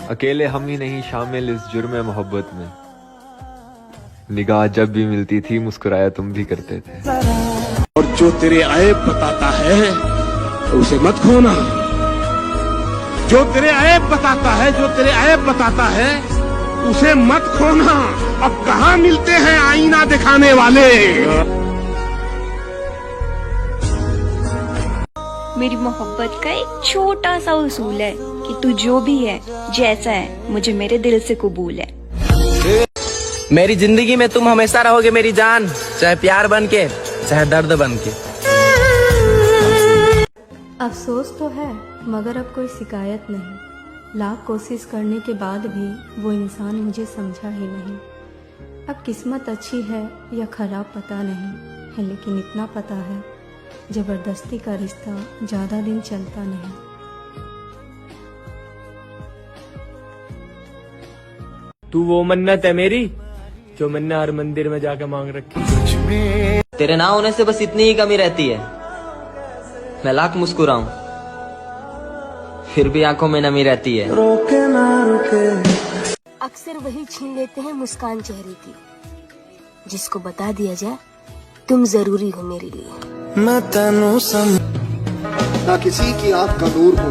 अकेले हम ही नहीं शामिल इस जुर्म मोहब्बत में, निगाह जब भी मिलती थी मुस्कुराया तुम भी करते थे। और जो तेरे ऐब बताता है तो उसे मत खोना। जो तेरे ऐब बताता है, जो तेरे ऐब बताता है उसे मत खोना। अब कहाँ मिलते हैं आईना दिखाने वाले। मेरी मोहब्बत का एक छोटा सा उसूल है कि तू जो भी है, जैसा है, मुझे मेरे दिल से कबूल है। मेरी जिंदगी में तुम हमेशा रहोगे मेरी जान, चाहे प्यार बन के चाहे दर्द बन के। अफसोस तो है मगर अब कोई शिकायत नहीं। लाख कोशिश करने के बाद भी वो इंसान मुझे समझा ही नहीं। अब किस्मत अच्छी है या खराब पता नहीं है, लेकिन इतना पता है जबरदस्ती का रिश्ता ज्यादा दिन चलता नहीं। तू वो मन्नत है मेरी जो मैंने हर मंदिर में जाके मांग रखी। तेरे ना होने से बस इतनी ही कमी रहती है, मैं लाख मुस्कुराऊं फिर भी आंखों में नमी रहती है। रोके ना रोके। अक्सर वही छीन लेते हैं मुस्कान चेहरे की, जिसको बता दिया जाए तुम जरूरी हो मेरे लिए। मैं तेनू ना किसी की आंख का नूर हो,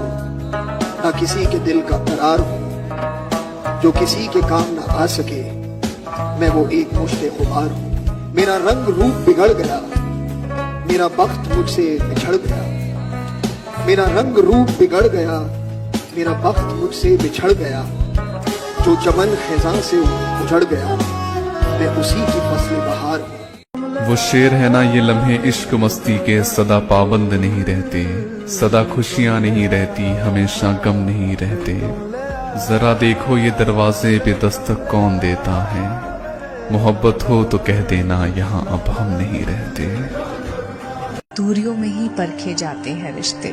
ना किसी के दिल का करार हो, जो किसी के काम ना आ सके मैं वो एक मुश्ते खुमार हूँ। मेरा रंग रूप बिगड़ गया, मेरा वक्त मुझसे बिछड़ गया। मेरा रंग रूप बिगड़ गया, मेरा वक्त मुझसे बिछड़ गया। जो चमन खिज़ां से उजड़ गया, मैं उसी की फसल बहार हूँ। वो शेर है ना ये लम्हे इश्क मस्ती के, सदा पाबंद नहीं रहते, सदा खुशियां नहीं रहती, हमेशा गम नहीं रहते। जरा देखो ये दरवाजे पे दस्तक कौन देता है, मोहब्बत हो तो कह देना यहाँ अब हम नहीं रहते। दूरियों में ही परखे जाते हैं रिश्ते,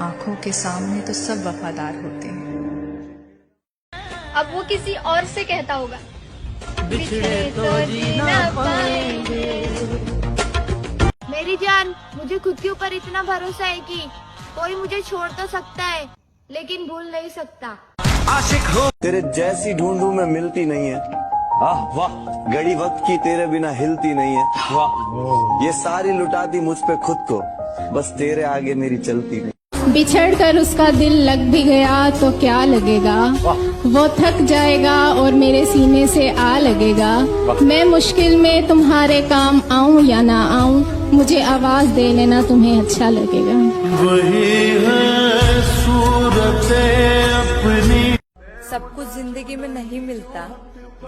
आंखों के सामने तो सब वफादार होते हैं। अब वो किसी और से कहता होगा बिछड़े तो जी ना पाएंगे। मेरी जान, मुझे खुद के ऊपर इतना भरोसा है कि कोई मुझे छोड़ तो सकता है लेकिन भूल नहीं सकता। आशिक हो तेरे जैसी ढूंढूं मैं मिलती नहीं है। वाह, घड़ी वक्त की तेरे बिना हिलती नहीं है। वाह, ये सारी लुटाती मुझ पे खुद को, बस तेरे आगे मेरी चलती नहीं। बिछड़ कर उसका दिल लग भी गया तो क्या लगेगा, वो थक जाएगा और मेरे सीने से आ लगेगा। मैं मुश्किल में तुम्हारे काम आऊं या ना आऊं, मुझे आवाज दे लेना तुम्हें अच्छा लगेगा। वही है सूरत अपनी। सब कुछ जिंदगी में नहीं मिलता,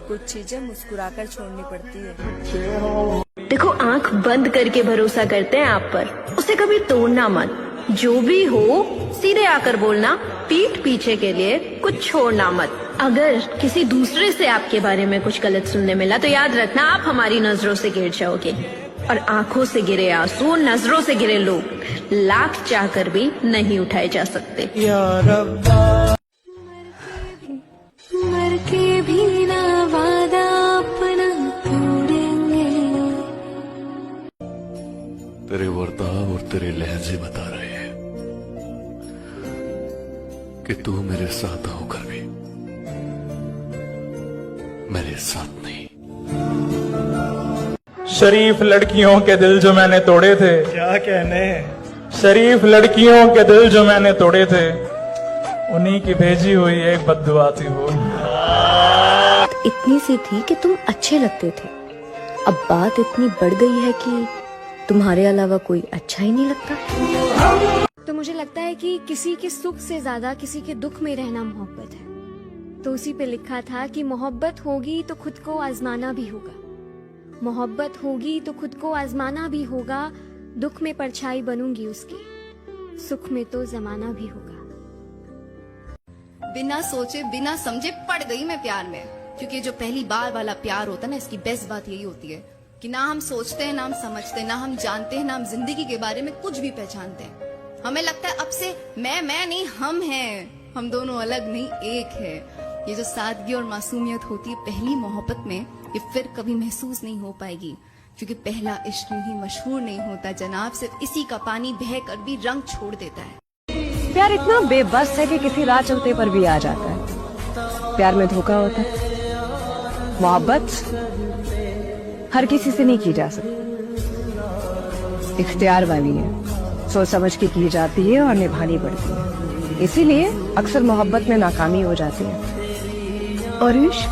कुछ चीजें मुस्कुराकर छोड़नी पड़ती है। देखो, आंख बंद करके भरोसा करते हैं आप पर, उसे कभी तोड़ना मत। जो भी हो सीधे आकर बोलना, पीठ पीछे के लिए कुछ छोड़ना मत। अगर किसी दूसरे से आपके बारे में कुछ गलत सुनने मिला तो याद रखना आप हमारी नजरों से गिर जाओगे, और आंखों से गिरे आंसू, नजरों से गिरे लोग लाख चाहकर भी नहीं उठाए जा सकते। मर के भी ना वादा अपना तोड़ेंगे। तेरे वर्ताव और तेरे लहजे बता रहे हैं कि तू मेरे साथ होकर भी मेरे साथ नहीं। शरीफ लड़कियों के दिल जो मैंने तोड़े थे, क्या कहने, शरीफ लड़कियों के दिल जो मैंने तोड़े थे, उन्हीं की भेजी हुई एक बद्दुआ थी वो। इतनी सी थी कि तुम अच्छे लगते थे, अब बात इतनी बढ़ गई है कि तुम्हारे अलावा कोई अच्छा ही नहीं लगता। तो मुझे लगता है कि किसी के सुख से ज्यादा किसी के दुख में रहना मोहब्बत है। तो उसी पे लिखा था कि मोहब्बत होगी तो खुद को आजमाना भी होगा, मोहब्बत होगी तो खुद को आजमाना भी होगा। दुख में परछाई बनूंगी उसकी, सुख में तो जमाना भी होगा। बिना सोचे बिना समझे पड़ गई मैं प्यार में, क्योंकि जो पहली बार वाला प्यार होता है ना, इसकी बेस्ट बात यही होती है कि ना हम सोचते हैं, ना हम समझते हैं, ना हम जानते हैं, ना हम जिंदगी के बारे में कुछ भी पहचानते हैं। हमें लगता है अब से मैं नहीं, हम हैं, हम दोनों अलग नहीं एक है। ये जो सादगी और मासूमियत होती है पहली मोहब्बत में, ये फिर कभी महसूस नहीं हो पाएगी, क्योंकि पहला इश्क यूं ही मशहूर नहीं होता जनाब, सिर्फ इसी का पानी बह कर भी रंग छोड़ देता है। प्यार इतना बेबस है कि किसी राह चलते पर भी आ जाता है। प्यार में धोखा होता है। मोहब्बत हर किसी से नहीं की जा सकती, इख्तियार वाली है, सोच समझ के की जाती है और निभानी पड़ती है। इसीलिए अक्सर मोहब्बत में नाकामी हो जाती है। और इश्क,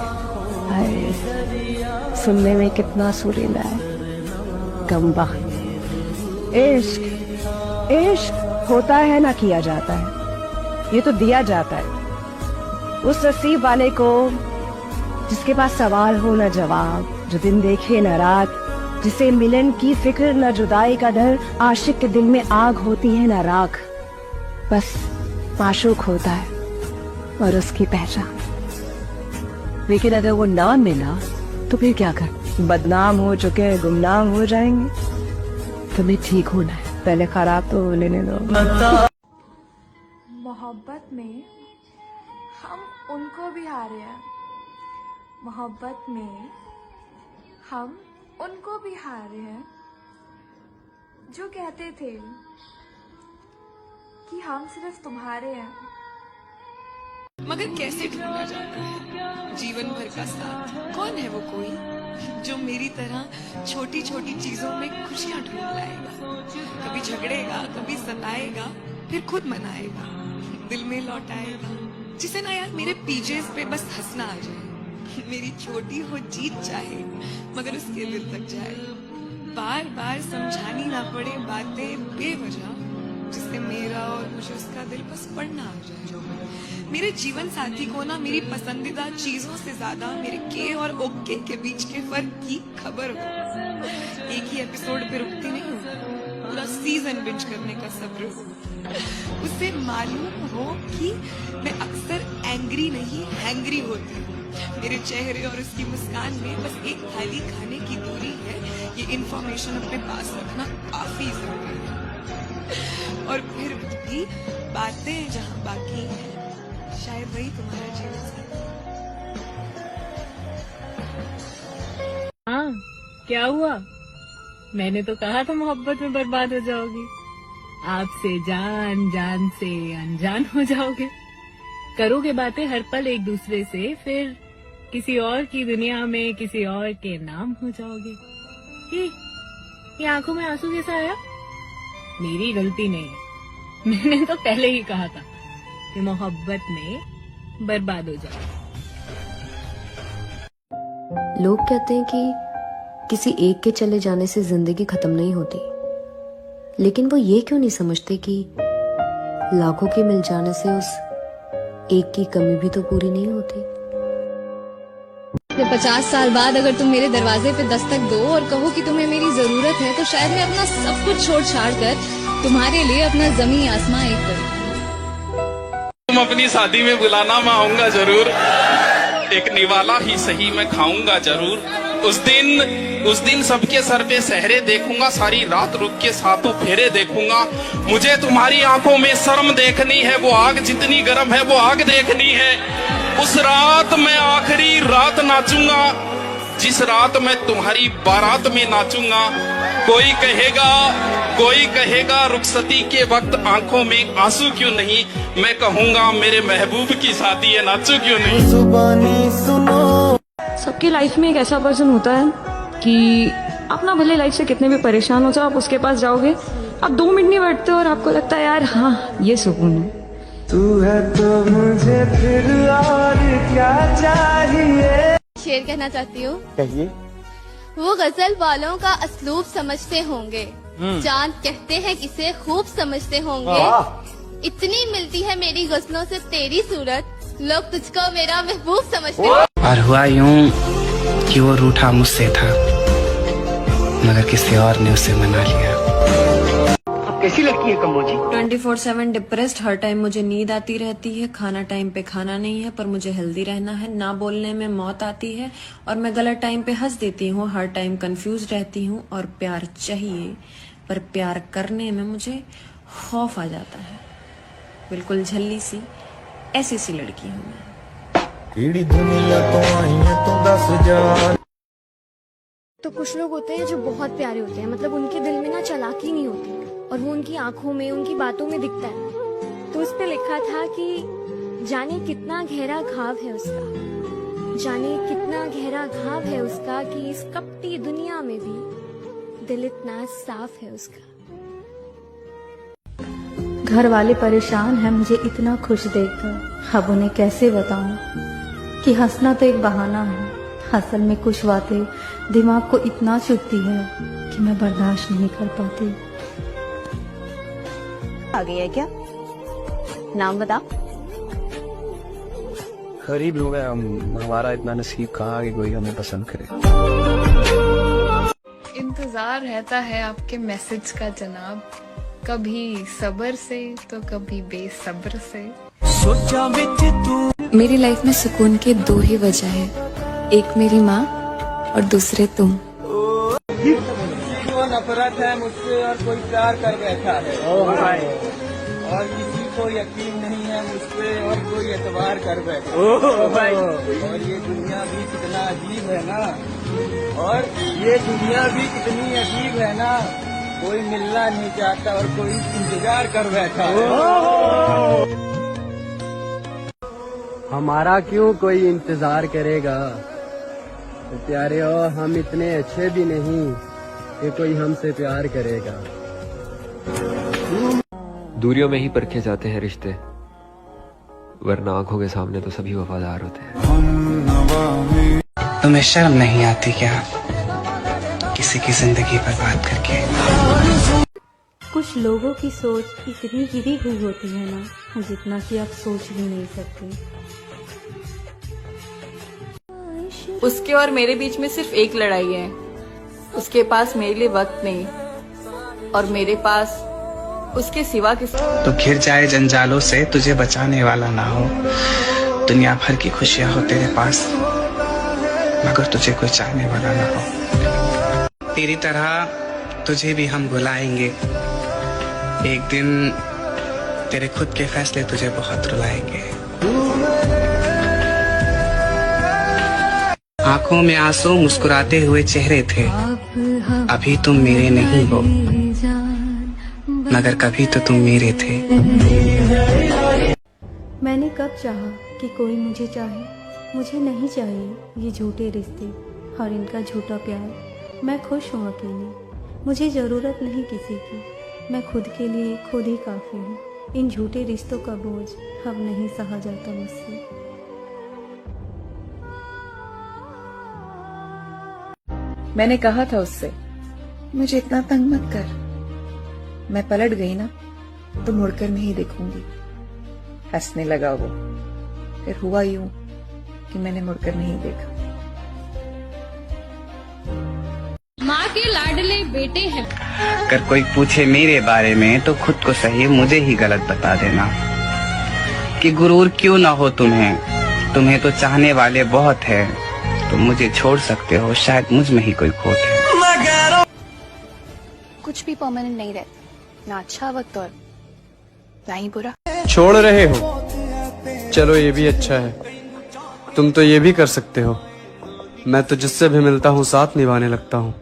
हाय, सुनने में कितना सुरीला है, गमबख्त। इश्क इश्क होता है ना किया जाता है, ये तो दिया जाता है उस नसीब वाले को जिसके पास सवाल हो न जवाब, जो दिन देखे न रात, जिसे मिलन की फिक्र न जुदाई का डर, आशिक के दिल में आग होती है न राख, बस माशूक होता है और उसकी पहचान। लेकिन अगर वो ना मिला तो फिर क्या कर? बदनाम हो चुके हैं, गुमनाम हो जाएंगे। तुम्हें ठीक होना है, पहले खराब तो लेने दो। मोहब्बत में हम उनको भी हारे हैं, मोहब्बत में हम उनको भी हारे हैं जो कहते थे कि हम सिर्फ तुम्हारे हैं। मगर कैसे ढूंढा जाता है जीवन भर का साथ? कौन है वो कोई जो मेरी तरह छोटी छोटी चीजों में खुशियां ढूंढ लाएगा? कभी झगड़ेगा, कभी सताएगा, फिर खुद मनाएगा, दिल में लौटाएगा, जिसे ना यार मेरे पीजेस पे बस हंसना आ जाए, मेरी छोटी हो जीत चाहे मगर उसके दिल तक जाए, बार बार समझानी ना पड़े बातें बेवजह, जिससे मेरा और मुझे उसका दिल बस पढ़ना आ जाए। मेरे जीवन साथी को ना मेरी पसंदीदा चीजों से ज्यादा मेरे के और ओके के बीच के फर्क की खबर हो। एक ही एपिसोड पे रुकती नहीं हूँ, पूरा सीजन बिंज करने का सब्र हो। उसे मालूम हो कि मैं अक्सर एंग्री नहीं हैंग्री होती हूँ। मेरे चेहरे और उसकी मुस्कान में बस एक थाली खाने की दूरी है, ये इंफॉर्मेशन अपने पास रखना काफी जरूरी है। और फिर भी बातें जहाँ बाकी हैं, शायद वही तुम्हारा जीवन साथी। हाँ, क्या हुआ? मैंने तो कहा था मोहब्बत में बर्बाद हो जाओगी, आपसे जान, जान से अनजान हो जाओगे, करोगे बातें हर पल एक दूसरे से, फिर किसी और की दुनिया में किसी और के नाम हो जाओगे। ये आंखों में आंसू कैसा आया? मेरी गलती नहीं है, मैंने तो पहले ही कहा था कि मोहब्बत में बर्बाद हो जाओ। लोग कहते हैं कि किसी एक के चले जाने से जिंदगी खत्म नहीं होती, लेकिन वो ये क्यों नहीं समझते कि लाखों के मिल जाने से उस एक की कमी भी तो पूरी नहीं होती। 50 साल बाद अगर तुम मेरे दरवाजे पे दस्तक दो और कहो कि तुम्हें मेरी जरूरत है, तो शायद मैं अपना सब कुछ छोड़ छाड़ कर तुम्हारे लिए अपना जमीन आसमां एक करूं। तुम अपनी शादी में बुलाना, मैं आऊंगा जरूर, एक निवाला ही सही मैं खाऊंगा जरूर। उस दिन सबके सर पे सहरे देखूंगा, सारी रात रुक के सातों फेरे देखूंगा। मुझे तुम्हारी आंखों में शर्म देखनी है, वो आग जितनी गर्म है वो आग देखनी है। उस रात मैं आखिरी रात नाचूंगा, जिस रात मैं तुम्हारी बारात में नाचूंगा। कोई कहेगा रुखसती के वक्त आंखों में आंसू क्यों नहीं, मैं कहूंगा मेरे महबूब की शादी है, नाचू क्यों नहीं। सबकी लाइफ में एक ऐसा पर्सन होता है कि आप ना भले लाइफ से कितने भी परेशान हो जाओ, आप उसके पास जाओगे, आप 2 मिनट नहीं बैठते और आपको लगता है यार हाँ ये सुकून है। तू है तो मुझे फिर और क्या चाहिए। शेर कहना चाहती हूँ। कहिए। वो गजल वालों का असलूब समझते होंगे, चांद कहते हैं किसे खूब समझते होंगे। इतनी मिलती है मेरी गजलों से तेरी सूरत, लोग तुझको मेरा महबूब समझते होंगे। और हुआ यूं कि वो रूठा मुझसे था, मगर किसी और ने उसे मना लिया। कैसी लगती है कमोजी? 24/7 डिप्रेस्ड, हर टाइम मुझे नींद आती रहती है, खाना टाइम पे खाना नहीं है पर मुझे हेल्दी रहना है, ना बोलने में मौत आती है और मैं गलत टाइम पे हंस देती हूँ, हर टाइम कंफ्यूज रहती हूँ और प्यार चाहिए पर प्यार करने में मुझे खौफ आ जाता है। बिल्कुल झल्ली सी ऐसी सी लड़की हूँ मैं। तो कुछ लोग होते हैं जो बहुत प्यारे होते हैं, मतलब उनके दिल में ना चालाकी नहीं होती और वो उनकी आंखों में, उनकी बातों में दिखता है। तो उस पे लिखा था कि जाने कितना गहरा घाव है उसका, जाने कितना गहरा घाव है उसका कि इस कपटी दुनिया में भी दिल इतना साफ है उसका। घर वाले परेशान हैं मुझे इतना खुश देखकर, अब उन्हें कैसे बताऊं कि हंसना तो एक बहाना है, असल में कुछ बातें दिमाग को इतना चुभती है कि मैं बर्दाश्त नहीं कर पाती। आ गई है क्या? नाम बता। गरीब लोग हैं हम, हमारा इतना नसीब कहाँ कि कोई हमें पसंद करे। इंतजार रहता है आपके मैसेज का जनाब, कभी सब्र से तो कभी बेसब्र से। मेरी लाइफ में सुकून के दो ही वजह है, एक मेरी माँ और दूसरे तुम। किसी को नफरत है मुझसे और कोई प्यार कर बैठा है, और किसी को यकीन नहीं है मुझ पे और कोई एतबार कर बैठा है। और ये दुनिया भी कितना अजीब है ना, और ये दुनिया भी कितनी अजीब है ना, कोई मिलना नहीं चाहता और कोई इंतजार कर बैठा है। हमारा क्यों कोई इंतजार करेगा, तो प्यारे हो हम इतने अच्छे भी नहीं कि कोई हमसे प्यार करेगा। दूरियों में ही परखे जाते हैं रिश्ते, वरना आंखों के सामने तो सभी वफादार होते हैं। तुम्हें शर्म नहीं आती क्या किसी की जिंदगी बर्बाद करके? कुछ लोगों की सोच इतनी गिरी हुई होती है ना, जितना कि आप सोच भी नहीं सकते। उसके और मेरे बीच में सिर्फ एक लड़ाई है, उसके पास मेरे लिए वक्त नहीं और मेरे पास उसके सिवा किसी। तो घिर जाए जंजालों से तुझे बचाने वाला ना हो, दुनिया भर की खुशियां हो तेरे पास मगर तुझे कोई चाहने वाला ना हो। तेरी तरह तुझे भी हम बुलाएंगे, एक दिन तेरे खुद के फैसले तुझे बहुत रुलाएंगे। आंखों में आंसू मुस्कुराते हुए चेहरे थे, अभी तुम मेरे नहीं हो मगर कभी तो तुम मेरे थे। मैंने कब चाहा कि कोई मुझे चाहे, मुझे नहीं चाहिए ये झूठे रिश्ते और इनका झूठा प्यार। मैं खुश हूँ अकेली, मुझे ज़रूरत नहीं किसी की, मैं खुद के लिए खुद ही काफ़ी हूँ। इन झूठे रिश्तों का बोझ अब नहीं सहा जाता मुझसे। मैंने कहा था उससे, मुझे इतना तंग मत कर। मैं पलट गई ना तो मुड़कर नहीं देखूंगी। हंसने लगा वो, फिर हुआ यूं कि मैंने मुड़कर नहीं देखा। माँ के लाडले बेटे हैं। अगर कोई पूछे मेरे बारे में तो खुद को सही मुझे ही गलत बता देना कि गुरूर क्यों ना हो तुम्हें तो चाहने वाले बहुत है, तो मुझे छोड़ सकते हो, शायद मुझ में ही कोई खोट है। कुछ भी परमानेंट नहीं रहता, ना अच्छा वक्त और ना ही बुरा। छोड़ रहे हो, चलो ये भी अच्छा है, तुम तो ये भी कर सकते हो। मैं तो जिससे भी मिलता हूँ साथ निभाने लगता हूँ।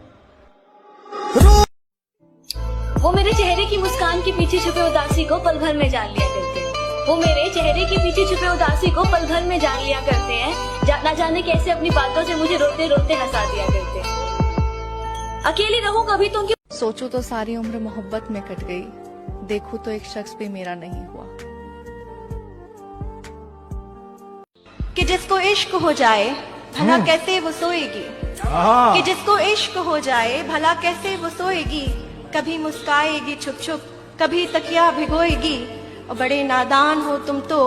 वो मेरे चेहरे की मुस्कान के पीछे छुपे उदासी को पल भर में जान लिया करते हैं। वो मेरे चेहरे के पीछे छुपे उदासी को पल भर में जान लिया करते हैं। ना जाने कैसे अपनी बातों से मुझे रोते रोते हंसा दिया करते हैं। अकेली रहूं कभी तो उनकी। सोचो तो सारी उम्र मोहब्बत में कट गई, देखूं तो एक शख्स भी मेरा नहीं हुआ। कि जिसको इश्क हो जाए भला कैसे वो सोएगी, कि जिसको इश्क हो जाए भला कैसे वो सोएगी। कभी मुस्काएगी छुप छुप, कभी तकिया भिगोएगी। और बड़े नादान हो तुम तो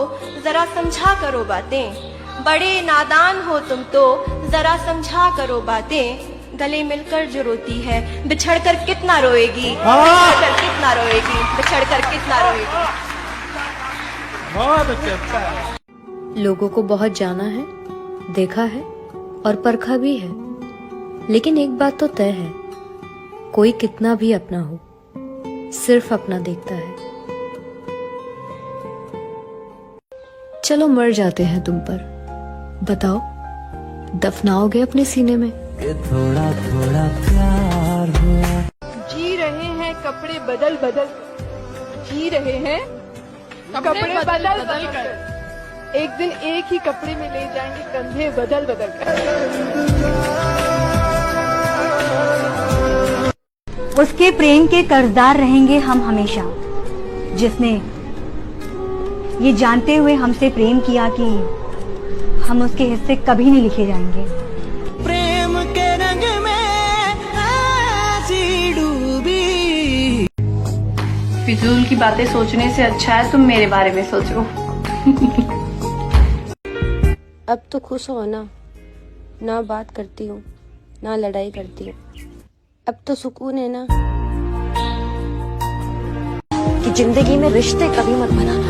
जरा समझा करो बातें, बड़े नादान हो तुम तो जरा समझा करो बातें। गले मिलकर जो रोती है बिछड़कर कितना रोएगी, बिछड़कर कितना रोएगी, बिछड़कर कितना रोएगी। बहुत अच्छा। लोगों को बहुत जाना है, देखा है और परखा भी है, लेकिन एक बात तो तय है, कोई कितना भी अपना हो सिर्फ अपना देखता है। चलो मर जाते हैं तुम पर, बताओ दफनाओगे अपने सीने में? थोड़ा थोड़ा प्यार हुआ। जी रहे हैं कपड़े बदल बदल, जी रहे हैं कपड़े बदल बदल कर। एक दिन एक ही कपड़े में ले जाएंगे, कंधे बदल बदल कर। उसके प्रेम के कर्जदार रहेंगे हम हमेशा, जिसने ये जानते हुए हमसे प्रेम किया कि हम उसके हिस्से कभी नहीं लिखे जाएंगे। प्रेम के रंग में ऐसी डूबी। फिजूल की बातें सोचने से अच्छा है तुम मेरे बारे में सोचो। अब तो खुश हो ना बात करती हूँ ना लड़ाई करती हूँ, अब तो सुकून है ना। कि जिंदगी में रिश्ते कभी मत बनाना,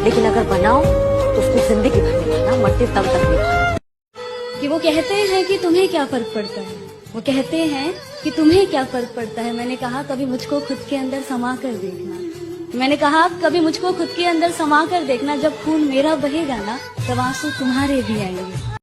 लेकिन अगर बनाओ तो उसको जिंदगी भर निभाना, मरते दम तक निभाना। कि वो कहते हैं कि तुम्हें क्या फर्क पड़ता है, वो कहते हैं कि तुम्हें क्या फर्क पड़ता है। मैंने कहा कभी मुझको खुद के अंदर समा कर देखना, मैंने कहा कभी मुझको खुद के अंदर समा कर देखना। जब खून मेरा बहेगा ना, तब आंसू तुम्हारे भी आएंगे।